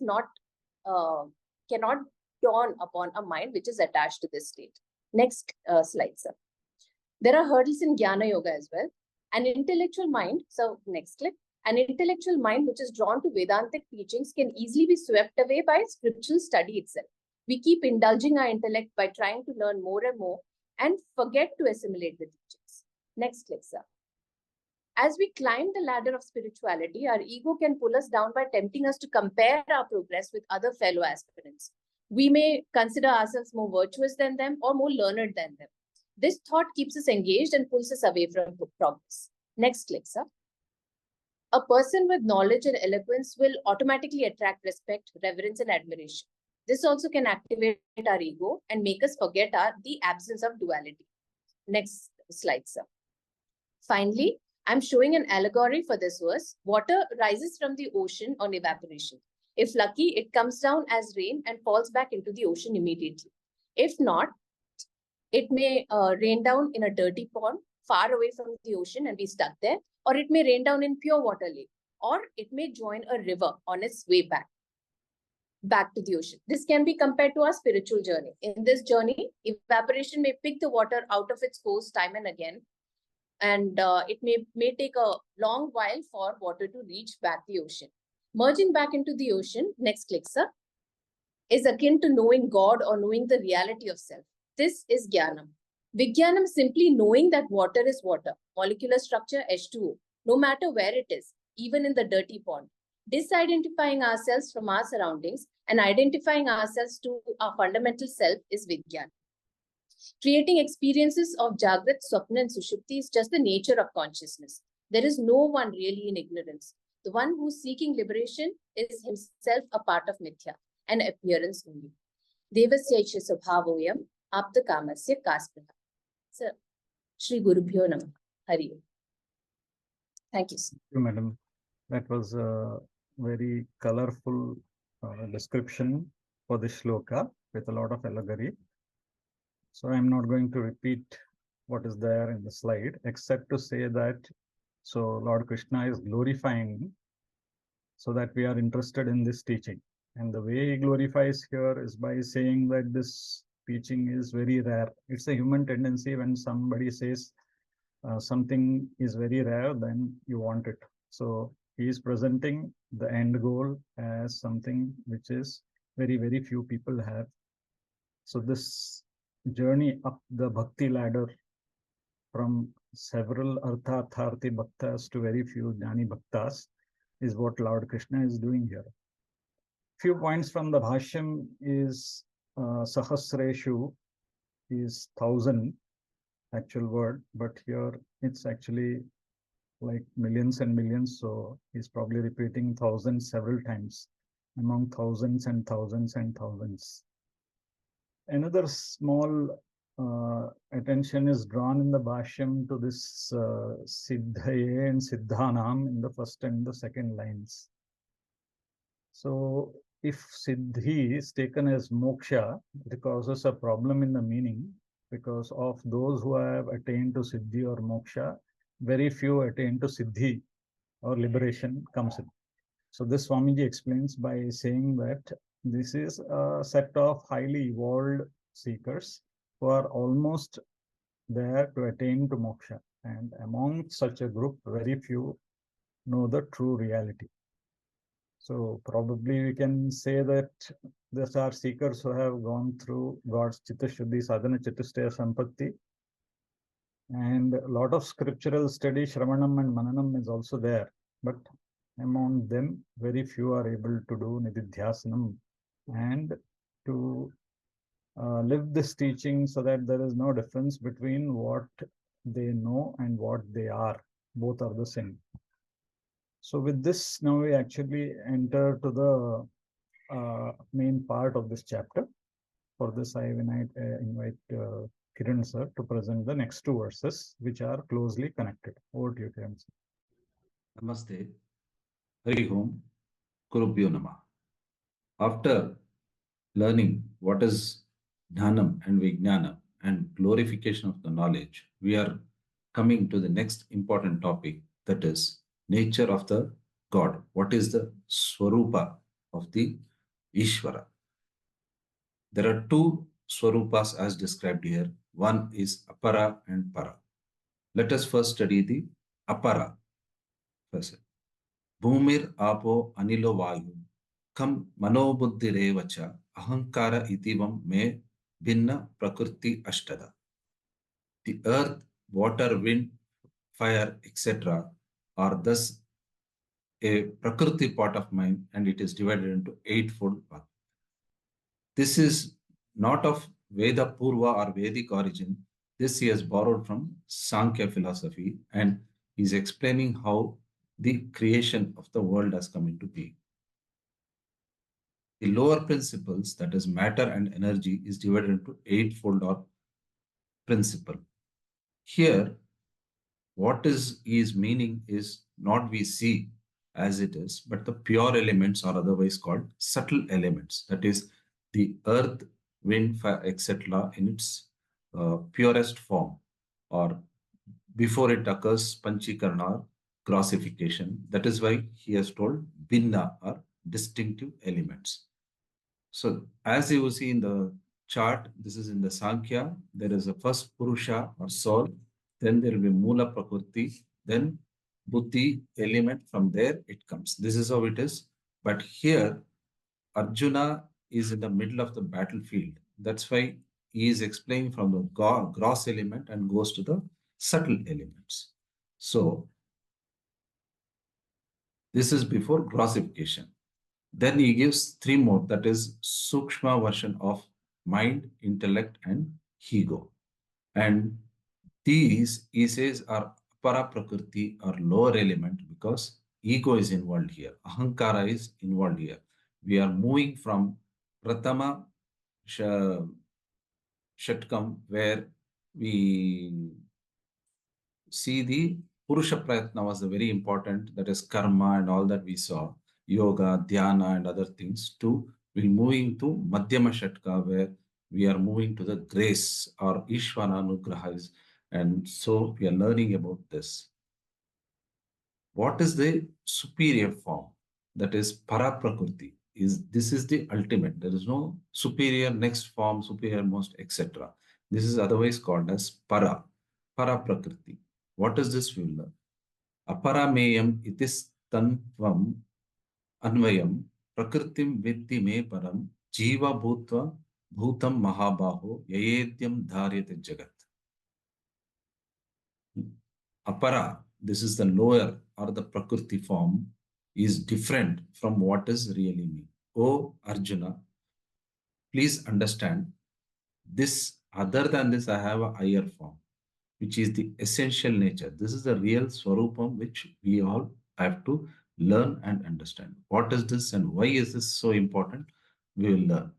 cannot dawn upon a mind which is attached to this state. Next slide, sir. There are hurdles in Jnana Yoga as well. An intellectual mind, so next clip, an intellectual mind which is drawn to Vedantic teachings can easily be swept away by spiritual study itself. We keep indulging our intellect by trying to learn more and more and forget to assimilate the teachings. Next clip, sir. As we climb the ladder of spirituality, our ego can pull us down by tempting us to compare our progress with other fellow aspirants. We may consider ourselves more virtuous than them or more learned than them. This thought keeps us engaged and pulls us away from progress. Next click, sir. A person with knowledge and eloquence will automatically attract respect, reverence, and admiration. This also can activate our ego and make us forget the absence of duality. Next slide, sir. Finally, I'm showing an allegory for this verse. Water rises from the ocean on evaporation. If lucky, it comes down as rain and falls back into the ocean immediately. If not, it may rain down in a dirty pond far away from the ocean and be stuck there, or it may rain down in pure water lake, or it may join a river on its way back to the ocean. This can be compared to our spiritual journey. In this journey, evaporation may pick the water out of its course time and again, and it may take a long while for water to reach back the ocean. Merging back into the ocean, next click, sir, is akin to knowing God or knowing the reality of self. This is Jnanam. Vijnanam is simply knowing that water is water, molecular structure H2O, no matter where it is, even in the dirty pond. Disidentifying ourselves from our surroundings and identifying ourselves to our fundamental self is Vijnana. Creating experiences of Jagrat, Swapna, and Sushupti is just the nature of consciousness. There is no one really in ignorance. The one who's seeking liberation is himself a part of Mithya, an appearance only. Devasya Swabhavoyam Apta Kamasya Kaspraha. Sir, Shri Gurubhyo Namah. Hari Om. Thank you, sir. Thank you, madam. That was a very colorful description for the shloka with a lot of allegory. So I'm not going to repeat what is there in the slide, except to say that, so Lord Krishna is glorifying so that we are interested in this teaching. And the way he glorifies here is by saying that this teaching is very rare. It's a human tendency when somebody says something is very rare, then you want it. So he is presenting the end goal as something which is very, very few people have. So this journey up the bhakti ladder from several artha-tharthi bhaktas to very few jnani bhaktas is what Lord Krishna is doing here. Few points from the Bhashyam is Sahasreshu is 1,000 actual word, but here it's actually like millions and millions. So he's probably repeating thousands several times among thousands and thousands and thousands. Another small attention is drawn in the Bhashyam to this Siddhaye and Siddhanam in the first and the second lines. So if Siddhi is taken as moksha, it causes a problem in the meaning, because of those who have attained to Siddhi or moksha, very few attain to Siddhi or liberation comes in. So this Swamiji explains by saying that this is a set of highly evolved seekers who are almost there to attain to moksha. And among such a group, very few know the true reality. So probably we can say that these are seekers who have gone through God's Chitta Shuddhi Sadhana Chatushtaya Sampatti. And a lot of scriptural study, Shravanam and Mananam is also there. But among them, very few are able to do Nididhyasanam and to live this teaching so that there is no difference between what they know and what they are. Both are the same. So with this, now we actually enter to the main part of this chapter. For this, I invite Kiran sir to present the next two verses, which are closely connected. Over to you, Kiran sir. Namaste. Hari Om. Gurubhyo Namah. After learning what is Dhanam and Vijnana and glorification of the knowledge, we are coming to the next important topic, that is nature of the God. What is the Swarupa of the Ishvara? There are two Swarupas as described here. One is Apara and Para. Let us first study the Apara. First, Bhumir Apo Anilo Vayu Kam Manobuddhirevacha Ahankara Itivam Me Bhinna Prakriti Ashtada. The earth, water, wind, fire, etc. are thus a Prakriti part of mind, and it is divided into eightfold parts. This is not of Veda Purva or Vedic origin. This he has borrowed from Sankhya philosophy, and is explaining how the creation of the world has come into being. The lower principles, that is matter and energy, is divided into eightfold or principle. Here, what is his meaning is not we see as it is, but the pure elements, or otherwise called subtle elements. That is the earth, wind, fire, etc. in its purest form, or before it occurs panchikarana or grossification. That is why he has told binna or distinctive elements. So as you see in the chart, this is in the Sankhya, there is a first Purusha or soul, then there will be Mula Prakriti, then Buddhi element, from there it comes. This is how it is. But here, Arjuna is in the middle of the battlefield. That's why he is explaining from the gross element and goes to the subtle elements. So this is before grossification. Then he gives three more, that is Sukshma version of mind, intellect, and ego. And these, he says, are para prakriti or lower element because ego is involved here. Ahankara is involved here. We are moving from Pratama Shatkam, where we see the Purusha Prayatna was the very important, that is karma and all that we saw, yoga, dhyana, and other things, to we moving to Madhyama Shatka, where we are moving to the grace or Ishvara Anugraha. And so we are learning about this. What is the superior form? That is para prakriti. This is the ultimate. There is no superior next form, superior most, etc. This is otherwise called as para prakriti. What is this we will learn? Aparameyam itis tanvam anvayam prakritim vitti me param jiva bhutva bhutam mahabaho yayedyam dharyate jagat. Apara, this is the lower or the prakriti form, is different from what is really me. Oh Arjuna, please understand this. Other than this, I have a higher form, which is the essential nature. This is the real Swarupam which we all have to learn and understand. What is this and why is this so important? We will learn.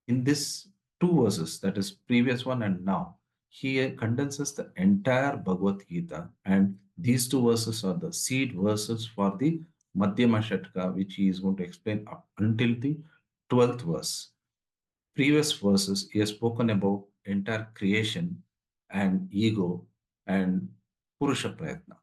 In this two verses, that is previous one and now, he condenses the entire Bhagavad Gita, and these two verses are the seed verses for the Madhyama Shatka, which he is going to explain up until the 12th verse. Previous verses, he has spoken about entire creation and ego and Purusha Prayatna.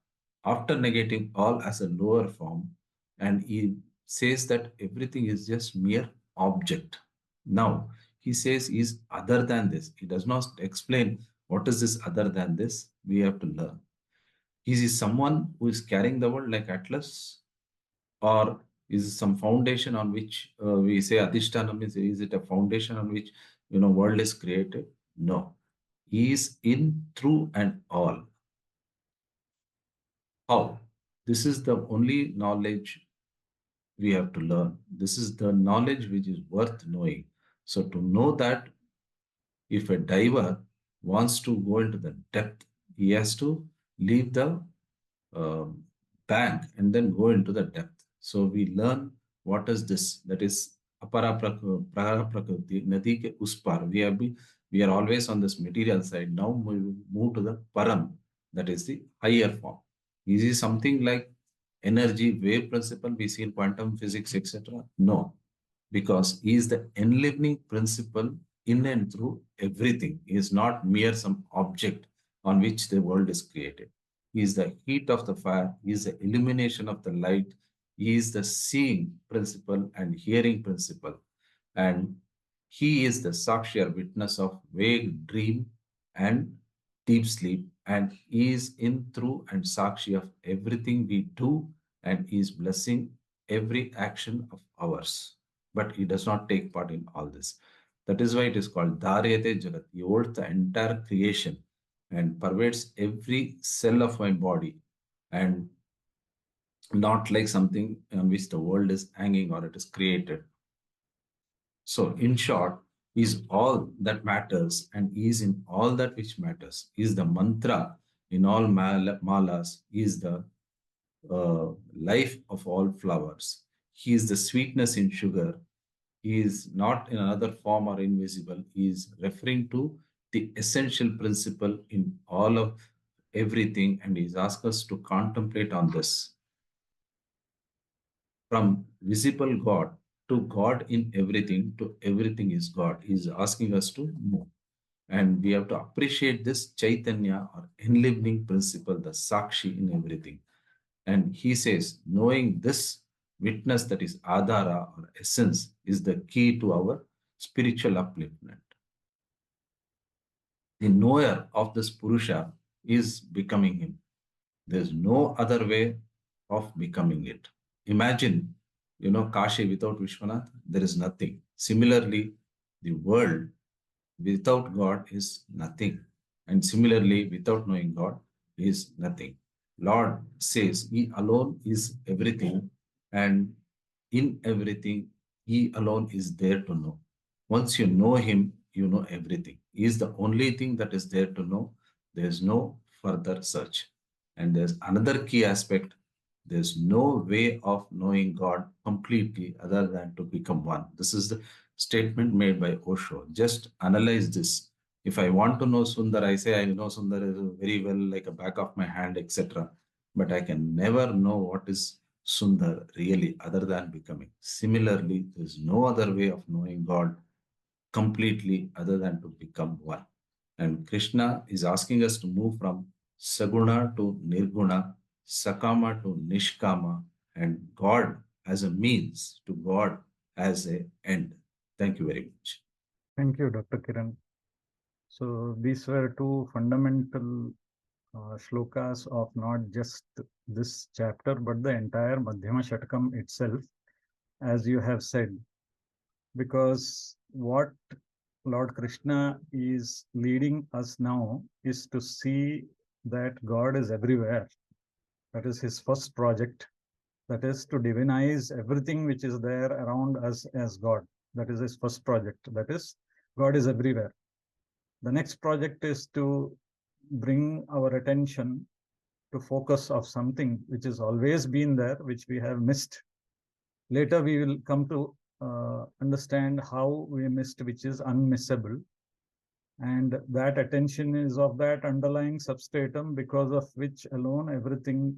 After negating all as a lower form, and he says that everything is just mere object. Now, he says is other than this. He does not explain what is this other than this. We have to learn. Is he someone who is carrying the world like Atlas? Or is it some foundation on which we say Adhishtanam is it a foundation on which world is created? No. He is in, through, and all. How? This is the only knowledge we have to learn. This is the knowledge which is worth knowing. So to know that, if a diver wants to go into the depth, he has to leave the um, bank and then go into the depth. So we learn what is this. That is apara prakriti, nadi ke us par. We are always on this material side. Now we move to the param. That is the higher form. Is it something like energy wave principle we see in quantum physics, etc.? No, because he is the enlivening principle in and through everything. He is not mere some object on which the world is created. He is the heat of the fire. He is the illumination of the light. He is the seeing principle and hearing principle. And he is the sakshi or witness of vague dream and deep sleep. And he is in, through, and sakshi of everything we do. And he is blessing every action of ours. But he does not take part in all this. That is why it is called Dharyate Jagat. He holds the entire creation and pervades every cell of my body, and not like something on which the world is hanging or it is created. So, in short, is all that matters and is in all that which matters. Is the mantra in all malas, is the life of all flowers. He is the sweetness in sugar. He is not in another form or invisible. He is referring to the essential principle in all of everything, and he's asked us to contemplate on this. From visible God to God in everything to everything is God. He's asking us to move. And we have to appreciate this Chaitanya or enlivening principle, the Sakshi in everything. And he says, knowing this witness, that is Adhara or essence, is the key to our spiritual upliftment. The knower of this Purusha is becoming him. There's no other way of becoming it. Imagine, Kashi without Vishwanath, there is nothing. Similarly, the world without God is nothing. And similarly, without knowing God is nothing. Lord says He alone is everything, and in everything, He alone is there to know. Once you know Him, you know everything. He is the only thing that is there to know. There is no further search. And there's another key aspect. There's no way of knowing God completely other than to become one. This is the statement made by Osho. Just analyze this. If I want to know Sundar, I say I know Sundar very well, like a back of my hand, etc. But I can never know what is Sundar really other than becoming. Similarly, there is no other way of knowing God completely other than to become one. And Krishna is asking us to move from Saguna to Nirguna, Sakama to Nishkama, and God as a means to God as an end. Thank you very much. Thank you, Dr. Kiran. So these were two fundamental shlokas of not just this chapter, but the entire Madhyama Shatakam itself, as you have said. Because what Lord Krishna is leading us now is to see that God is everywhere. That is his first project. That is to divinize everything which is there around us as God. That is his first project. That is, God is everywhere. The next project is to bring our attention to focus of something which has always been there, which we have missed. Later, we will come to understand how we missed, which is unmissable. And that attention is of that underlying substratum because of which alone everything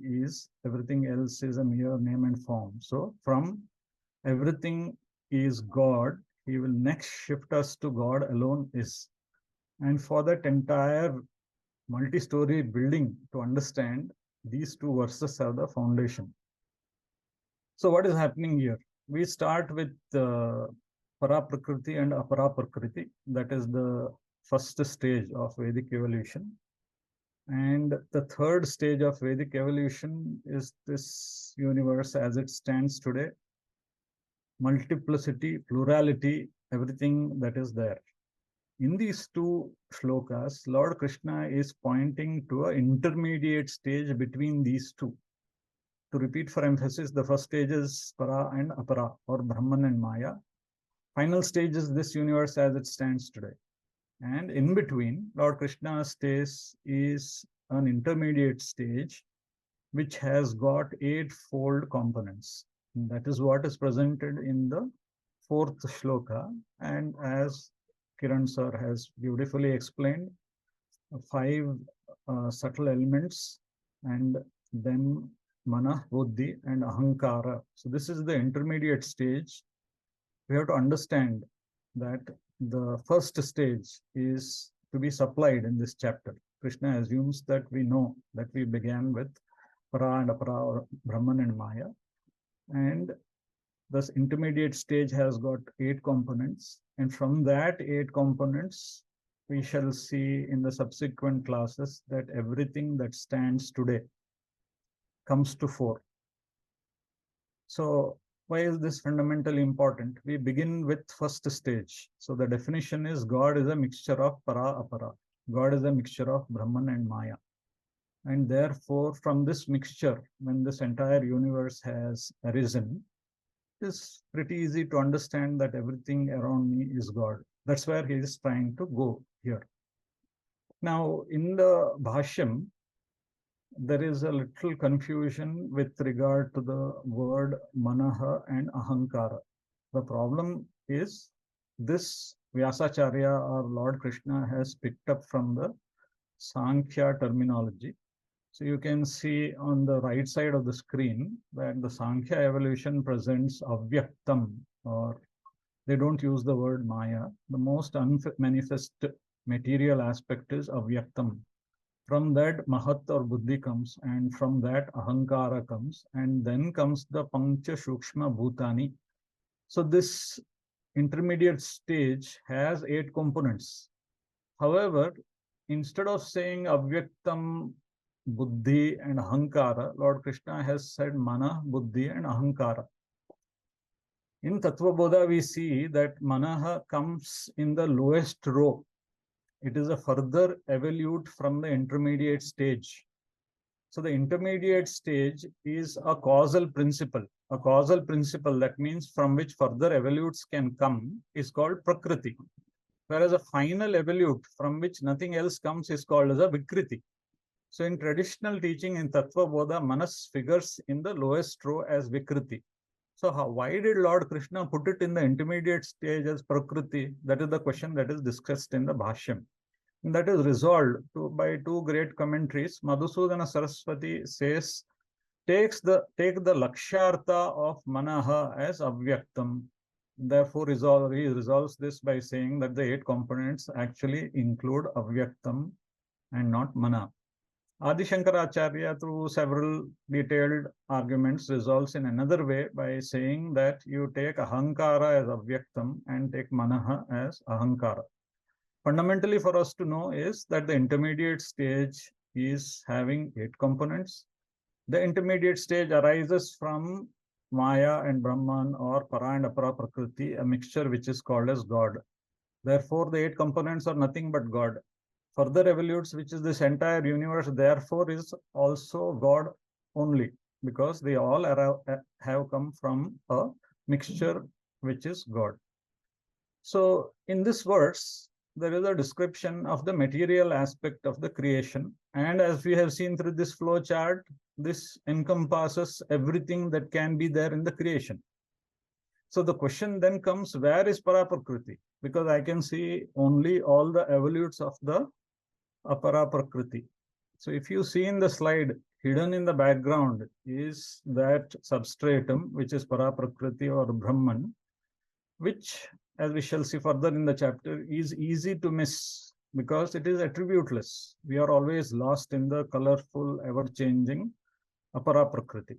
else is a mere name and form. So from everything is God, he will next shift us to God alone is. And for that entire multi-story building to understand, these two verses are the foundation. So what is happening here? We start with Paraprakriti and Aparaprakriti. That is the first stage of Vedic evolution. And the third stage of Vedic evolution is this universe as it stands today. Multiplicity, plurality, everything that is there. In these two shlokas, Lord Krishna is pointing to an intermediate stage between these two. To repeat for emphasis, the first stage is Para and Apara, or Brahman and Maya. Final stage is this universe as it stands today. And in between, Lord Krishna's stage is an intermediate stage which has got eightfold components. And that is what is presented in the fourth shloka. And as Kiran sir has beautifully explained, five subtle elements, and then Mana, Buddhi, and Ahankara. So this is the intermediate stage. We have to understand that the first stage is to be supplied in this chapter. Krishna assumes that we know that we began with Para and Apara, or Brahman and Maya. And this intermediate stage has got 8 components. And from that 8 components, we shall see in the subsequent classes that everything that stands today comes to 4. So why is this fundamentally important? We begin with first stage. So the definition is God is a mixture of Para Apara. God is a mixture of Brahman and Maya. And therefore, from this mixture, when this entire universe has arisen, it is pretty easy to understand that everything around me is God. That's where he is trying to go here. Now, in the Bhashyam, there is a little confusion with regard to the word Manaha and Ahankara. The problem is this Vyasacharya or Lord Krishna has picked up from the Sankhya terminology. So you can see on the right side of the screen that the Sankhya evolution presents Avyaktam, or they don't use the word Maya. The most unmanifest material aspect is Avyaktam. From that Mahat or Buddhi comes, and from that Ahankara comes, and then comes the Pancha Shukshma Bhutani. So this intermediate stage has 8 components. However, instead of saying avyaktam, buddhi and ahankara, Lord Krishna has said mana, buddhi and ahankara. In Tattva Bodha, we see that manaha comes in the lowest row. It is a further evolute from the intermediate stage. So the intermediate stage is a causal principle. A causal principle, that means from which further evolutes can come, is called prakriti. Whereas a final evolute from which nothing else comes is called as a vikriti. So in traditional teaching in Tattva Bodha, manas figures in the lowest row as vikriti. So why did Lord Krishna put it in the intermediate stage as prakriti? That is the question that is discussed in the Bhashyam. And that is resolved by two great commentaries. Madhusudana Saraswati says, take the lakshartha of manaha as avyaktam. Therefore, he resolves this by saying that the 8 components actually include avyaktam and not mana. Adi Shankaracharya, through several detailed arguments, resolves in another way by saying that you take ahankara as avyaktam and take manaha as ahankara. Fundamentally, for us to know is that the intermediate stage is having 8 components. The intermediate stage arises from Maya and Brahman, or Para and Apara Prakriti, a mixture which is called as God. Therefore, the 8 components are nothing but God. Further evolutes, which is this entire universe, therefore is also God only, because they all have come from a mixture which is God. So in this verse, there is a description of the material aspect of the creation. And as we have seen through this flow chart, this encompasses everything that can be there in the creation. So the question then comes, where is Paraprakriti? Because I can see only all the evolutes of the Aparaprakriti. So if you see in the slide, hidden in the background is that substratum, which is Paraprakriti or Brahman, which, as we shall see further in the chapter, is easy to miss because it is attributeless. We are always lost in the colorful, ever-changing Apara Prakriti.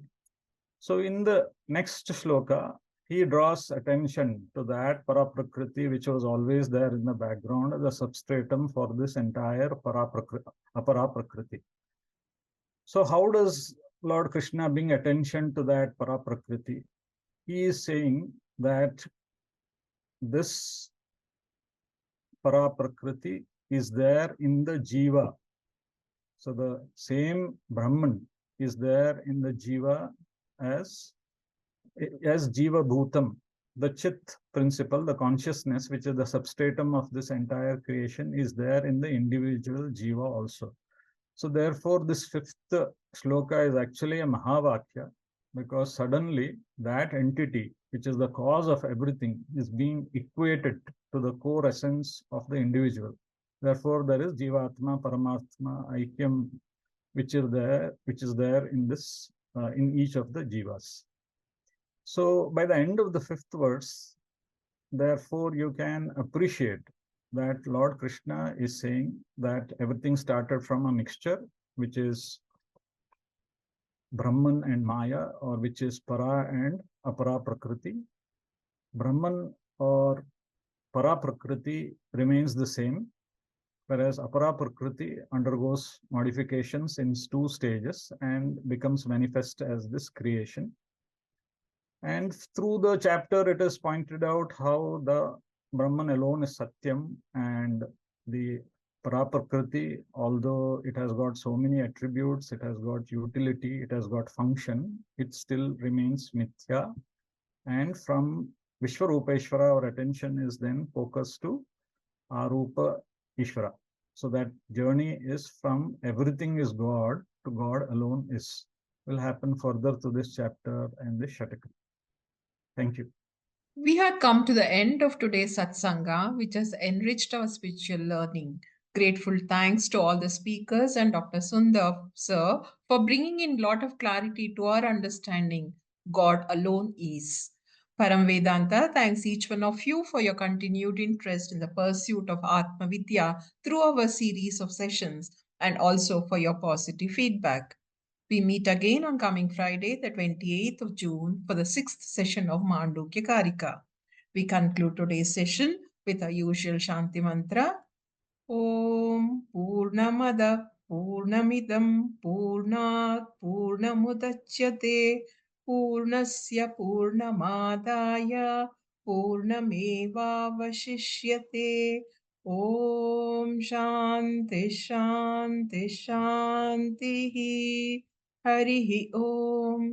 So in the next shloka, he draws attention to that Paraprakriti, which was always there in the background, as a substratum for this entire Apara Prakriti. So how does Lord Krishna bring attention to that Paraprakriti? He is saying that this Paraprakriti is there in the Jiva. So the same Brahman is there in the Jiva as Jiva Bhutam. The Chit principle, the consciousness, which is the substratum of this entire creation, is there in the individual Jiva also. So therefore, this 5th shloka is actually a Mahavakya, because suddenly that entity, which is the cause of everything, is being equated to the core essence of the individual. Therefore, there is Jivatma, Paramatma, Aikyam, which is there in this in each of the Jivas. So by the end of the 5th verse, therefore, you can appreciate that Lord Krishna is saying that everything started from a mixture, which is Brahman and Maya, or which is Para and Apara Prakriti. Brahman or Para Prakriti remains the same, whereas Apara Prakriti undergoes modifications in 2 stages and becomes manifest as this creation. And through the chapter, it is pointed out how the Brahman alone is Satyam, and the Paraprakriti, although it has got so many attributes, it has got utility, it has got function, it still remains Mithya. And from Vishwarupa Ishvara, our attention is then focused to Arupa Ishvara. So that journey is from everything is God to God alone is. Will happen further to this chapter and this Shataka. Thank you. We have come to the end of today's Satsanga, which has enriched our spiritual learning. Grateful thanks to all the speakers and Dr. Sundar, sir, for bringing in a lot of clarity to our understanding. God alone is. Param Vedanta thanks each one of you for your continued interest in the pursuit of Atma Vidya through our series of sessions, and also for your positive feedback. We meet again on coming Friday, the 28th of June, for the 6th session of Mandukya Karika. We conclude today's session with our usual Shanti mantra. ॐ पूर्णमद पूर्णमिदं पूर्णात् पूर्णमुदच्यते पूर्णस्य पूर्णमादाय पूर्णमेवावशिष्यते ॐ शान्ति शान्ति शान्तिः हरिः ॐ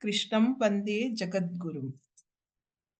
कृष्णं वन्दे जगद्गुरुम्